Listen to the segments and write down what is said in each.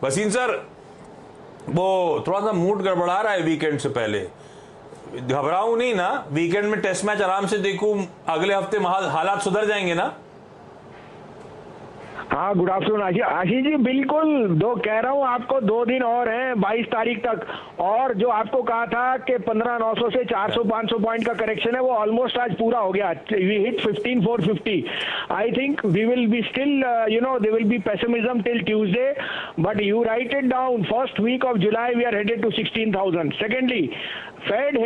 Wasim sir, वो थोड़ा सा मूड गड़बड़ा रहा है वीकेंड से पहले, घबराऊं नहीं ना? वीकेंड में टेस्ट मैच आराम से देखूं, अगले हफ्ते हालात सुधर जाएंगे ना? हाँ, गुड आफ्टरनून आशीष जी। बिल्कुल, कह रहा हूँ आपको 2 दिन और हैं 22 तारीख तक, और जो आपको कहा था कि 15,900 से 400-500 पॉइंट का करेक्शन है, वो ऑलमोस्ट आज पूरा हो गया। We hit 15,450। I think we will be still, there will be pessimism till Tuesday, but you write it down. First week of July we are headed to 16,000. Secondly, Fed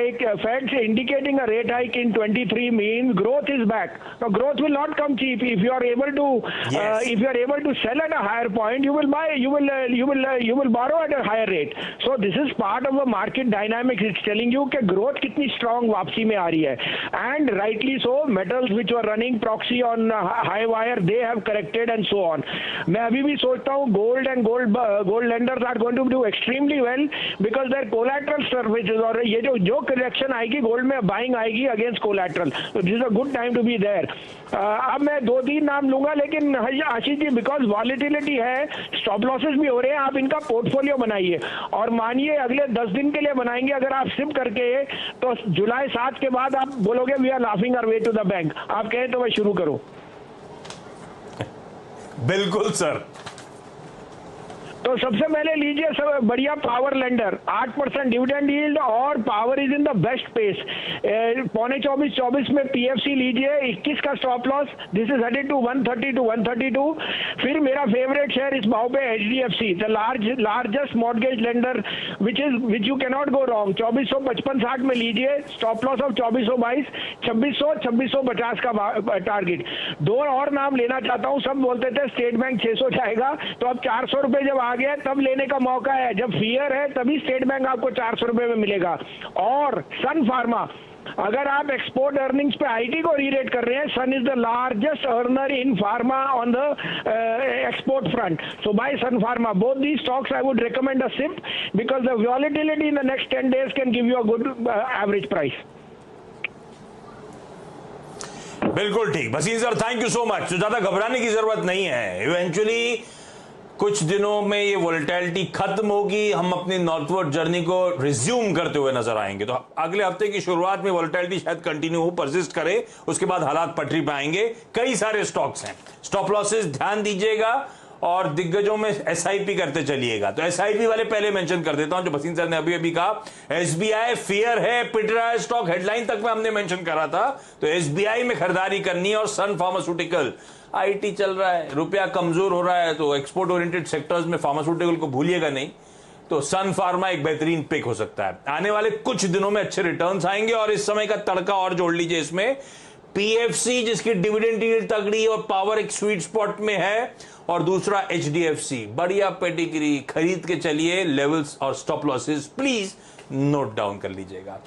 indicating a rate hike in 23 means growth is back. Now growth will not come cheap. If you are able to sell at a higher point, you will buy, you will borrow at a higher rate. So this is part of a market dynamics. It's telling you कि growth कितनी strong वापसी में आ रही है, and rightly so. Metals which were running proxy on high wire, they have corrected and so on. मैं अभी भी सोचता हूँ gold and gold lenders are going to do extremely well because their collateral services, और ये जो correction आएगी gold में, बाइंग आएगी अगेंस्ट कोलैटरल, तो this is a good time to be there. अब मैं 2-3 नाम लूंगा, लेकिन आशीष जी, बिकॉज वॉलिटिलिटी है, स्टॉप लॉसेस भी हो रहे हैं, आप इनका पोर्टफोलियो बनाइए, और मानिए अगले 10 दिन के लिए बनाएंगे अगर आप सिप करके, तो जुलाई 7 के बाद आप बोलोगे we are laughing our way to the bank. आप कहें तो मैं शुरू करूं? बिल्कुल सर। तो सबसे पहले लीजिए सब बढ़िया पावर लेंडर, 8% डिविडेंड यील्ड, और power is in the best pace. 23.24 में पीएफसी लीजिए, 21 का stop loss, this is headed to 130 to 132। फिर मेरा फेवरेट शेयर इस भाव पे HDFC, the largest mortgage lender which you can not go wrong. 2455-60 में लीजिए, स्टॉप लॉस ऑफ 2422, 2650 का टारगेट। 2 और नाम लेना चाहता हूँ, सब बोलते थे स्टेट बैंक 600 जाएगा, तो अब 400 रुपए जब आ गया तब लेने का मौका है। जब फियर है तभी स्टेट बैंक आपको 400 रुपए में मिलेगा। और सन फार्मा, अगर आप एक्सपोर्ट अर्निंग्स पे आईटी को रीरेट कर रहे हैं, Sun is the largest earner in pharma on the export front, so buy Sun Pharma. Both the stocks I would recommend a SIP because the volatility in the next 10 days can give you a good average price. बिल्कुल ठीक Wasim sir, thank you so much. तो ज्यादा घबराने की जरूरत नहीं है, eventually कुछ दिनों में ये वोलेटिलिटी खत्म होगी, हम अपनी नॉर्थवर्ड जर्नी को रिज्यूम करते हुए नजर आएंगे। तो अगले हफ्ते की शुरुआत में वोलेटिलिटी शायद कंटिन्यू हो, परसिस्ट करे, उसके बाद हालात पटरी पे आएंगे। कई सारे स्टॉक्स हैं, स्टॉप लॉसेस ध्यान दीजिएगा, और दिग्गजों में एसआईपी करते चलिएगा। तो एसआईपी वाले पहले मेंशन कर देता हूं, जो वसीम सर ने अभी कहा। एसबीआई फियर है, पिट रहा है स्टॉक, हेडलाइन तक में हमने मेंशन करा था, तो एसबीआई में खरीदारी करनी है। और सन फार्मास्यूटिकल, आईटी चल रहा है, रुपया कमजोर हो रहा है, तो एक्सपोर्ट ओरिएंटेड सेक्टर्स में फार्मास्यूटिकल को भूलिएगा नहीं, तो सन फार्मा एक बेहतरीन पिक हो सकता है। आने वाले कुछ दिनों में अच्छे रिटर्न्स आएंगे, और इस समय का तड़का और जोड़ लीजिए इसमें, पीएफसी जिसकी डिविडेंड यील्ड तगड़ी और पावर एक स्वीट स्पॉट में है, और दूसरा एचडीएफसी, बढ़िया पेडिग्री, खरीद के चलिए। लेवल्स और stop losses please note down कर लीजिएगा।